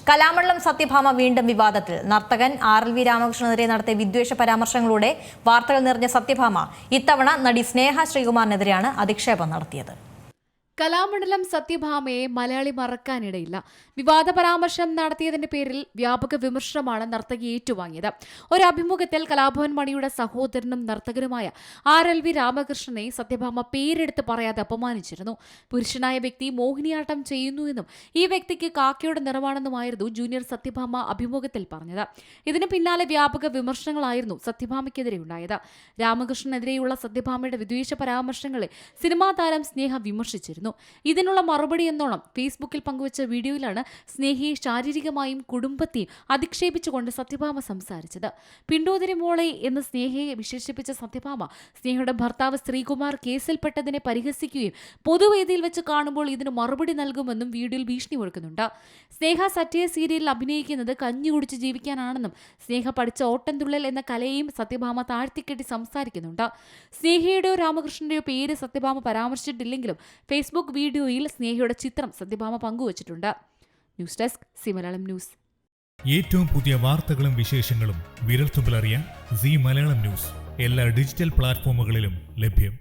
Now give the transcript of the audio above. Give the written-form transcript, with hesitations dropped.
കലാമണ്ഡലം സത്യഭാമ വീണ്ടും വിവാദത്തിൽ. നർത്തകൻ RLV രാമകൃഷ്ണനെതിരെ നടത്തിയ വിദ്വേഷ പരാമർശങ്ങളോടെ വാർത്തകൾ നിറഞ്ഞ സത്യഭാമ ഇത്തവണ നടി സ്നേഹ ശ്രീകുമാറിനെതിരെയാണ് അധിക്ഷേപം നടത്തിയത്. കലാമണ്ഡലം സത്യഭാമയെ മലയാളി മറക്കാനിടയില്ല. വിവാദ പരാമർശം നടത്തിയതിന്റെ പേരിൽ വ്യാപക വിമർശനമാണ് നർത്തകി ഏറ്റുവാങ്ങിയത്. ഒരു അഭിമുഖത്തിൽ കലാഭവൻ മണിയുടെ സഹോദരനും നർത്തകനുമായ RLV രാമകൃഷ്ണനെ സത്യഭാമ പേരെടുത്ത് പറയാതെ അപമാനിച്ചിരുന്നു. പുരുഷനായ വ്യക്തി മോഹിനിയാട്ടം ചെയ്യുന്നുവെന്നും ഈ വ്യക്തിക്ക് കാക്കയുടെ നിറമാണെന്നുമായിരുന്നു ജൂനിയർ സത്യഭാമ അഭിമുഖത്തിൽ പറഞ്ഞത്. ഇതിന് പിന്നാലെ വ്യാപക വിമർശനങ്ങളായിരുന്നു സത്യഭാമയ്ക്കെതിരെ ഉണ്ടായത്. രാമകൃഷ്ണനെതിരെയുള്ള സത്യഭാമയുടെ വിദ്വേഷ പരാമർശങ്ങളെ സിനിമാ താരം സ്നേഹ വിമർശിച്ചിരുന്നു. ഇതിനുള്ള മറുപടി എന്നോണം ഫേസ്ബുക്കിൽ പങ്കുവച്ച വീഡിയോയിലാണ് സ്നേഹയെ ശാരീരികമായും കുടുംബത്തെയും അധിക്ഷേപിച്ചുകൊണ്ട് സത്യഭാമ സംസാരിച്ചത്. പിണ്ടോദരി മോളെ എന്ന് സ്നേഹയെ വിശേഷിപ്പിച്ച സത്യഭാമ സ്നേഹയുടെ ഭർത്താവ് ശ്രീകുമാർ കേസിൽപ്പെട്ടതിനെ പരിഹസിക്കുകയും പൊതുവേദിയിൽ വെച്ച് കാണുമ്പോൾ ഇതിന് മറുപടി നൽകുമെന്നും വീഡിയോയിൽ ഭീഷണി മുഴക്കുന്നുണ്ട്. സ്നേഹ സറ്റയർ സീരിയലിൽ അഭിനയിക്കുന്നത് കഞ്ഞി കുടിച്ച് ജീവിക്കാനാണെന്നും സ്നേഹ പഠിച്ച ഓട്ടംതുള്ളൽ എന്ന കലയെയും സത്യഭാമ താഴ്ത്തിക്കെട്ടി സംസാരിക്കുന്നുണ്ട്. സ്നേഹയുടെയോ രാമകൃഷ്ണന്റെയോ പേര് സത്യഭാമ പരാമർശിച്ചിട്ടില്ലെങ്കിലും ഫേസ്ബുക്ക് വീഡിയോയിൽ സ്നേഹയുടെ ചിത്രം സത്യഭാമ പങ്കുവച്ചിട്ടുണ്ട്. News desk C Malayalam news. ഏറ്റവും പുതിയ വാർത്തകളും വിശേഷങ്ങളും വിരൽത്തുമ്പിലറിയാൻ സി മലയാളം ന്യൂസ് എല്ലാ ഡിജിറ്റൽ പ്ലാറ്റ്ഫോമുകളിലും ലഭ്യം.